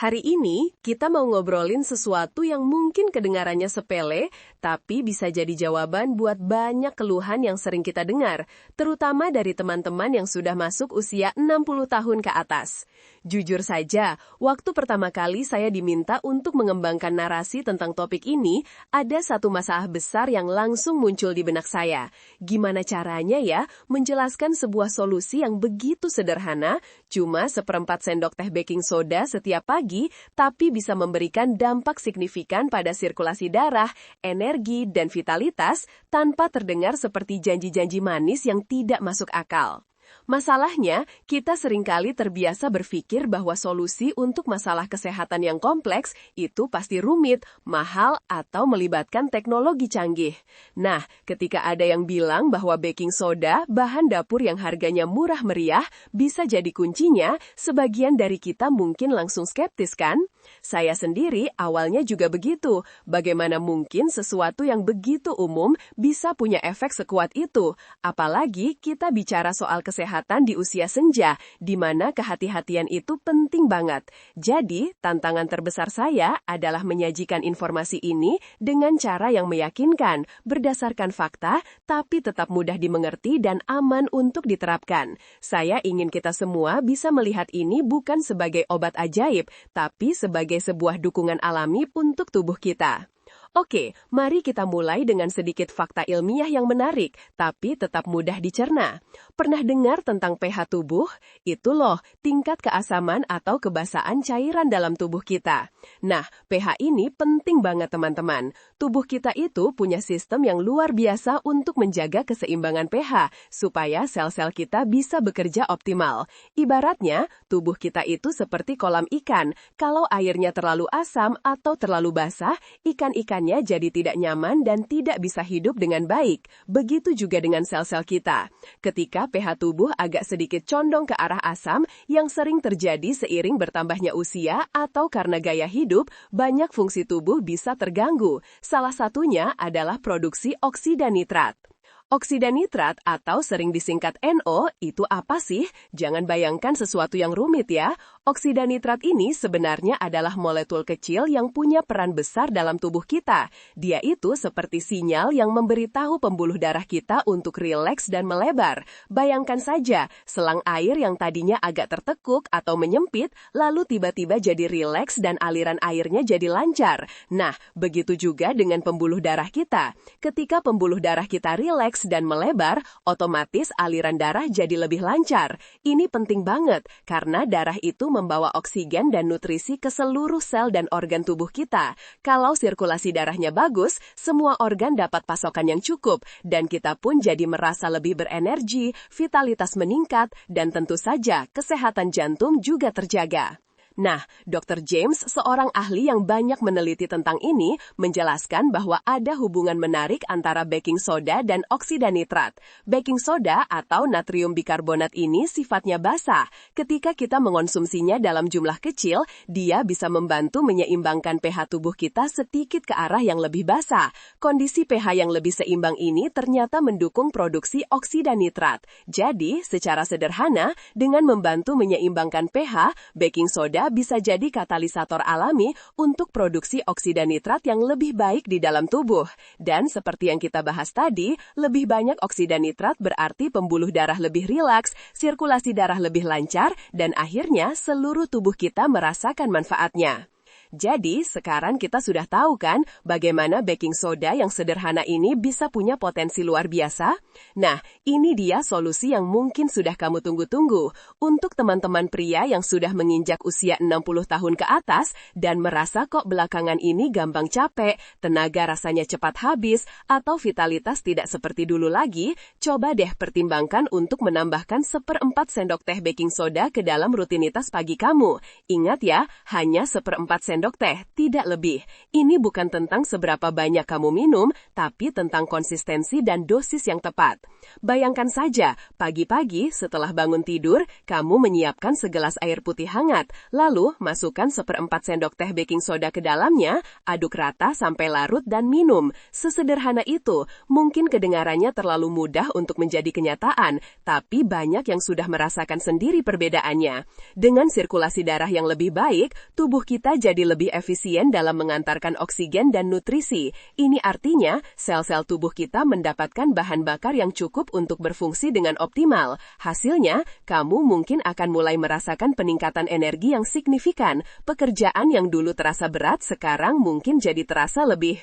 Hari ini, kita mau ngobrolin sesuatu yang mungkin kedengarannya sepele, tapi bisa jadi jawaban buat banyak keluhan yang sering kita dengar, terutama dari teman-teman yang sudah masuk usia 60 tahun ke atas. Jujur saja, waktu pertama kali saya diminta untuk mengembangkan narasi tentang topik ini, ada satu masalah besar yang langsung muncul di benak saya. Gimana caranya ya menjelaskan sebuah solusi yang begitu sederhana, cuma seperempat sendok teh baking soda setiap pagi, tapi bisa memberikan dampak signifikan pada sirkulasi darah, energi, dan vitalitas tanpa terdengar seperti janji-janji manis yang tidak masuk akal. Masalahnya, kita seringkali terbiasa berpikir bahwa solusi untuk masalah kesehatan yang kompleks itu pasti rumit, mahal, atau melibatkan teknologi canggih. Nah, ketika ada yang bilang bahwa baking soda, bahan dapur yang harganya murah meriah, bisa jadi kuncinya, sebagian dari kita mungkin langsung skeptis kan? Saya sendiri awalnya juga begitu. Bagaimana mungkin sesuatu yang begitu umum bisa punya efek sekuat itu? Apalagi kita bicara soal kesehatan di usia senja, di mana kehati-hatian itu penting banget. Jadi, tantangan terbesar saya adalah menyajikan informasi ini dengan cara yang meyakinkan, berdasarkan fakta, tapi tetap mudah dimengerti dan aman untuk diterapkan. Saya ingin kita semua bisa melihat ini bukan sebagai obat ajaib, tapi sebagai sebuah dukungan alami untuk tubuh kita. Oke, mari kita mulai dengan sedikit fakta ilmiah yang menarik, tapi tetap mudah dicerna. Pernah dengar tentang pH tubuh? Itu loh, tingkat keasaman atau kebasaan cairan dalam tubuh kita. Nah, pH ini penting banget teman-teman. Tubuh kita itu punya sistem yang luar biasa untuk menjaga keseimbangan pH, supaya sel-sel kita bisa bekerja optimal. Ibaratnya, tubuh kita itu seperti kolam ikan. Kalau airnya terlalu asam atau terlalu basah, ikan-ikannya jadi tidak nyaman dan tidak bisa hidup dengan baik. Begitu juga dengan sel-sel kita. Ketika pH tubuh agak sedikit condong ke arah asam, yang sering terjadi seiring bertambahnya usia atau karena gaya hidup, banyak fungsi tubuh bisa terganggu. Salah satunya adalah produksi oksida nitrat. Oksida nitrat atau sering disingkat NO itu apa sih? Jangan bayangkan sesuatu yang rumit ya. Oksida nitrat ini sebenarnya adalah molekul kecil yang punya peran besar dalam tubuh kita. Dia itu seperti sinyal yang memberitahu pembuluh darah kita untuk rileks dan melebar. Bayangkan saja, selang air yang tadinya agak tertekuk atau menyempit, lalu tiba-tiba jadi rileks dan aliran airnya jadi lancar. Nah, begitu juga dengan pembuluh darah kita. Ketika pembuluh darah kita rileks dan melebar, otomatis aliran darah jadi lebih lancar. Ini penting banget, karena darah itu membawa oksigen dan nutrisi ke seluruh sel dan organ tubuh kita. Kalau sirkulasi darahnya bagus, semua organ dapat pasokan yang cukup, dan kita pun jadi merasa lebih berenergi, vitalitas meningkat, dan tentu saja kesehatan jantung juga terjaga. Nah, Dr. James, seorang ahli yang banyak meneliti tentang ini, menjelaskan bahwa ada hubungan menarik antara baking soda dan oksida nitrat. Baking soda atau natrium bikarbonat ini sifatnya basah. Ketika kita mengonsumsinya dalam jumlah kecil, dia bisa membantu menyeimbangkan pH tubuh kita sedikit ke arah yang lebih basah. Kondisi pH yang lebih seimbang ini ternyata mendukung produksi oksida nitrat. Jadi, secara sederhana, dengan membantu menyeimbangkan pH, baking soda bisa jadi katalisator alami untuk produksi oksida nitrat yang lebih baik di dalam tubuh. Dan seperti yang kita bahas tadi, lebih banyak oksida nitrat berarti pembuluh darah lebih rilaks, sirkulasi darah lebih lancar, dan akhirnya seluruh tubuh kita merasakan manfaatnya. Jadi, sekarang kita sudah tahu kan bagaimana baking soda yang sederhana ini bisa punya potensi luar biasa? Nah, ini dia solusi yang mungkin sudah kamu tunggu-tunggu. Untuk teman-teman pria yang sudah menginjak usia 60 tahun ke atas dan merasa kok belakangan ini gampang capek, tenaga rasanya cepat habis, atau vitalitas tidak seperti dulu lagi, coba deh pertimbangkan untuk menambahkan seperempat sendok teh baking soda ke dalam rutinitas pagi kamu. Ingat ya, hanya seperempat sendok sendok teh, tidak lebih. Ini bukan tentang seberapa banyak kamu minum, tapi tentang konsistensi dan dosis yang tepat. Bayangkan saja, pagi-pagi setelah bangun tidur, kamu menyiapkan segelas air putih hangat, lalu masukkan 1/4 sendok teh baking soda ke dalamnya, aduk rata sampai larut dan minum. Sesederhana itu, mungkin kedengarannya terlalu mudah untuk menjadi kenyataan, tapi banyak yang sudah merasakan sendiri perbedaannya. Dengan sirkulasi darah yang lebih baik, tubuh kita jadi lebih efisien dalam mengantarkan oksigen dan nutrisi. Ini artinya, sel-sel tubuh kita mendapatkan bahan bakar yang cukup untuk berfungsi dengan optimal. Hasilnya, kamu mungkin akan mulai merasakan peningkatan energi yang signifikan. Pekerjaan yang dulu terasa berat, sekarang mungkin jadi terasa lebih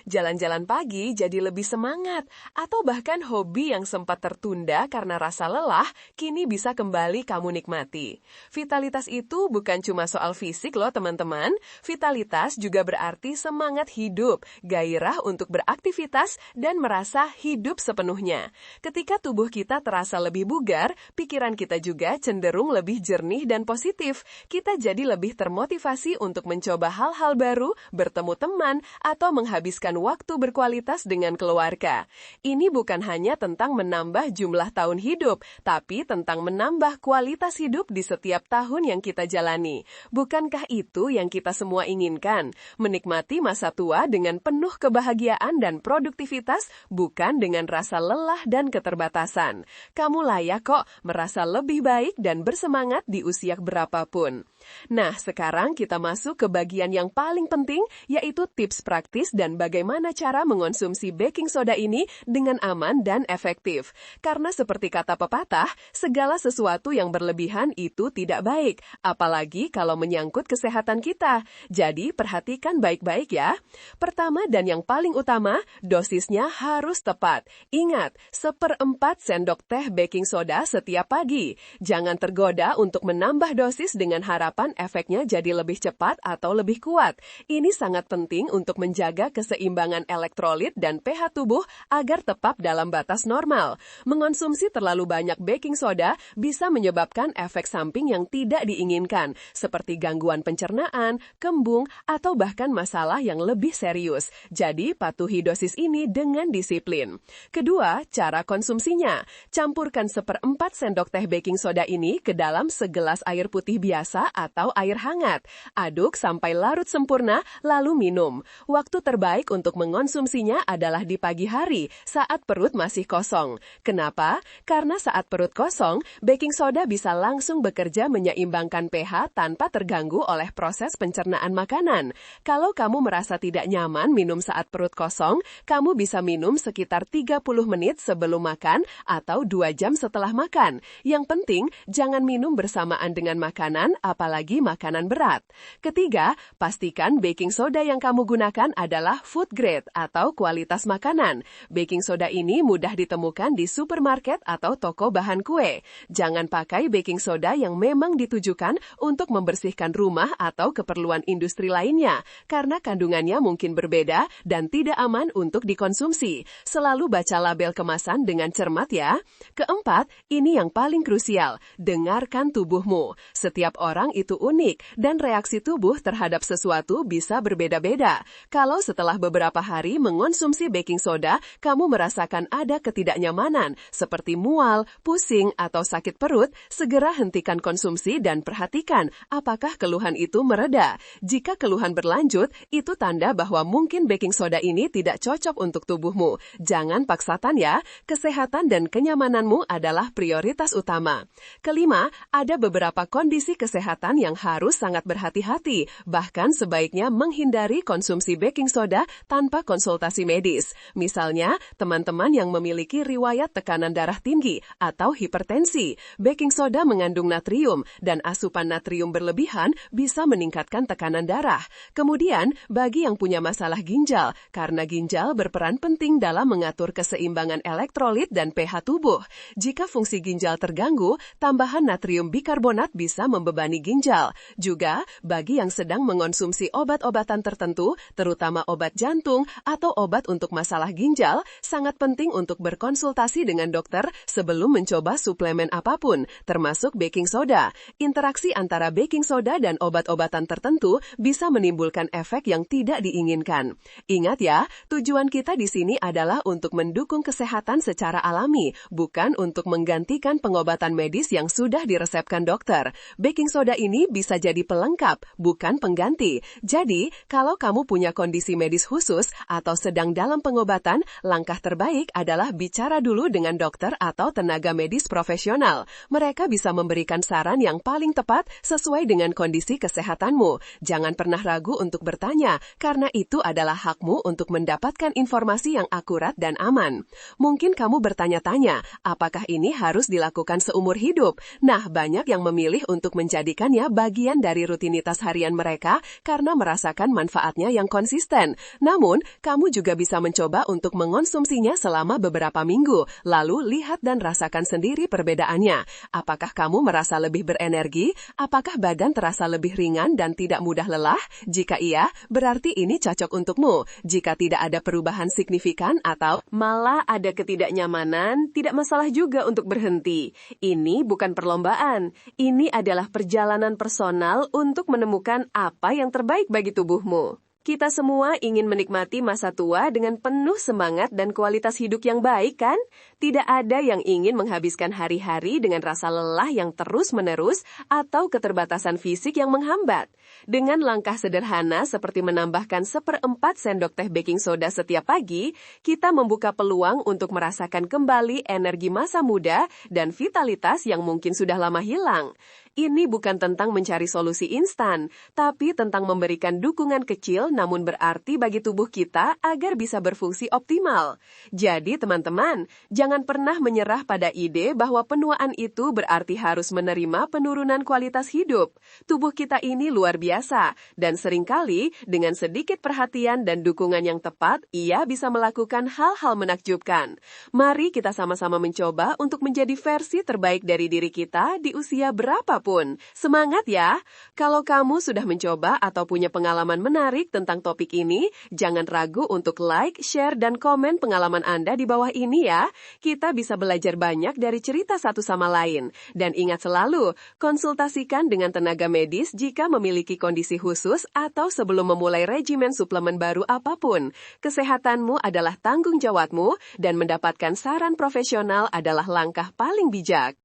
jalan-jalan pagi jadi lebih semangat, atau bahkan hobi yang sempat tertunda karena rasa lelah, kini bisa kembali kamu nikmati. Vitalitas itu bukan cuma soal fisik loh teman-teman, vitalitas juga berarti semangat hidup, gairah untuk beraktivitas, dan merasa hidup sepenuhnya. Ketika tubuh kita terasa lebih bugar, pikiran kita juga cenderung lebih jernih dan positif. Kita jadi lebih termotivasi untuk mencoba hal-hal baru, bertemu teman, atau menghabiskan waktu berkualitas dengan keluarga. Ini bukan hanya tentang menambah jumlah tahun hidup, tapi tentang menambah kualitas hidup di setiap tahun yang kita jalani. Bukankah itu yang kita semua inginkan? Menikmati masa tua dengan penuh kebahagiaan dan produktivitas, bukan dengan rasa lelah dan keterbatasan. Kamu layak kok merasa lebih baik dan bersemangat di usia berapapun. Nah, sekarang kita masuk ke bagian yang paling penting, yaitu tips praktis dan bagaimana cara mengonsumsi baking soda ini dengan aman dan efektif. Karena seperti kata pepatah, segala sesuatu yang berlebihan itu tidak baik, apalagi kalau menyangkut kesehatan kita. Jadi, perhatikan baik-baik ya. Pertama dan yang paling utama, dosisnya harus tepat. Ingat, 1/4 sendok teh baking soda setiap pagi. Jangan tergoda untuk menambah dosis dengan harapan efeknya jadi lebih cepat atau lebih kuat. Ini sangat penting untuk menjaga keseimbangan elektrolit dan pH tubuh agar tetap dalam batas normal. Mengonsumsi terlalu banyak baking soda bisa menyebabkan efek samping yang tidak diinginkan, seperti gangguan pencernaan, kembung, atau bahkan masalah yang lebih serius. Jadi, patuhi dosis ini dengan disiplin. Kedua, cara konsumsinya. Campurkan 1/4 sendok teh baking soda ini ke dalam segelas air putih biasa atau air hangat. Aduk sampai larut sempurna, lalu minum. Waktu terbaik untuk mengonsumsinya adalah di pagi hari, saat perut masih kosong. Kenapa? Karena saat perut kosong, baking soda bisa langsung bekerja menyeimbangkan pH tanpa terganggu oleh proses pencernaan makanan. Kalau kamu merasa tidak nyaman minum saat perut kosong, kamu bisa minum sekitar 30 menit sebelum makan atau 2 jam setelah makan. Yang penting, jangan minum bersamaan dengan makanan, apalagi makanan berat. Ketiga, pastikan baking soda yang kamu gunakan adalah food grade atau kualitas makanan. Baking soda ini mudah ditemukan di supermarket atau toko bahan kue. Jangan pakai baking soda yang memang ditujukan untuk membersihkan rumah atau keperluan industri lainnya, karena kandungannya mungkin berbeda dan tidak aman untuk dikonsumsi. Selalu baca label kemasan dengan cermat ya. Keempat, ini yang paling krusial, dengarkan tubuhmu. Setiap orang itu unik, dan reaksi tubuh terhadap sesuatu bisa berbeda-beda. Kalau setelah beberapa hari mengonsumsi baking soda, kamu merasakan ada ketidaknyamanan, seperti mual, pusing, atau sakit perut, segera hentikan konsumsi dan perhatikan apakah keluhan itu mereda. Jika keluhan berlanjut, itu tanda bahwa mungkin baking soda ini tidak cocok untuk tubuhmu. Jangan paksatan ya, kesehatan dan kenyamananmu adalah prioritas utama. Kelima, ada beberapa kondisi kesehatan yang harus sangat berhati-hati, bahkan sebaiknya menghindari konsumsi baking soda tanpa konsultasi medis. Misalnya, teman-teman yang memiliki riwayat tekanan darah tinggi atau hipertensi. Baking soda mengandung natrium, dan asupan natrium berlebihan bisa meningkatkan tekanan darah. Kemudian, bagi yang punya masalah ginjal, karena ginjal berperan penting dalam mengatur keseimbangan elektrolit dan pH tubuh. Jika fungsi ginjal terganggu, tambahan natrium bikarbonat bisa membebani ginjal ginjal. Juga, bagi yang sedang mengonsumsi obat-obatan tertentu, terutama obat jantung atau obat untuk masalah ginjal, sangat penting untuk berkonsultasi dengan dokter sebelum mencoba suplemen apapun, termasuk baking soda. Interaksi antara baking soda dan obat-obatan tertentu bisa menimbulkan efek yang tidak diinginkan. Ingat ya, tujuan kita di sini adalah untuk mendukung kesehatan secara alami, bukan untuk menggantikan pengobatan medis yang sudah diresepkan dokter. Baking soda ini bisa jadi pelengkap, bukan pengganti. Jadi, kalau kamu punya kondisi medis khusus atau sedang dalam pengobatan, langkah terbaik adalah bicara dulu dengan dokter atau tenaga medis profesional. Mereka bisa memberikan saran yang paling tepat sesuai dengan kondisi kesehatanmu. Jangan pernah ragu untuk bertanya, karena itu adalah hakmu untuk mendapatkan informasi yang akurat dan aman. Mungkin kamu bertanya-tanya, apakah ini harus dilakukan seumur hidup? Nah, banyak yang memilih untuk menjadikannya bagian dari rutinitas harian mereka karena merasakan manfaatnya yang konsisten. Namun, kamu juga bisa mencoba untuk mengonsumsinya selama beberapa minggu, lalu lihat dan rasakan sendiri perbedaannya. Apakah kamu merasa lebih berenergi? Apakah badan terasa lebih ringan dan tidak mudah lelah? Jika iya, berarti ini cocok untukmu. Jika tidak ada perubahan signifikan atau malah ada ketidaknyamanan, tidak masalah juga untuk berhenti. Ini bukan perlombaan. Ini adalah perjalanan personal untuk menemukan apa yang terbaik bagi tubuhmu. Kita semua ingin menikmati masa tua dengan penuh semangat dan kualitas hidup yang baik, kan? Tidak ada yang ingin menghabiskan hari-hari dengan rasa lelah yang terus-menerus atau keterbatasan fisik yang menghambat. Dengan langkah sederhana seperti menambahkan 1/4 sendok teh baking soda setiap pagi, kita membuka peluang untuk merasakan kembali energi masa muda dan vitalitas yang mungkin sudah lama hilang. Ini bukan tentang mencari solusi instan, tapi tentang memberikan dukungan kecil namun berarti bagi tubuh kita agar bisa berfungsi optimal. Jadi teman-teman, jangan pernah menyerah pada ide bahwa penuaan itu berarti harus menerima penurunan kualitas hidup. Tubuh kita ini luar biasa, dan seringkali dengan sedikit perhatian dan dukungan yang tepat, ia bisa melakukan hal-hal menakjubkan. Mari kita sama-sama mencoba untuk menjadi versi terbaik dari diri kita di usia berapa pun. Semangat ya! Kalau kamu sudah mencoba atau punya pengalaman menarik tentang topik ini, jangan ragu untuk like, share, dan komen pengalaman Anda di bawah ini ya. Kita bisa belajar banyak dari cerita satu sama lain. Dan ingat selalu, konsultasikan dengan tenaga medis jika memiliki kondisi khusus atau sebelum memulai regimen suplemen baru apapun. Kesehatanmu adalah tanggung jawabmu dan mendapatkan saran profesional adalah langkah paling bijak.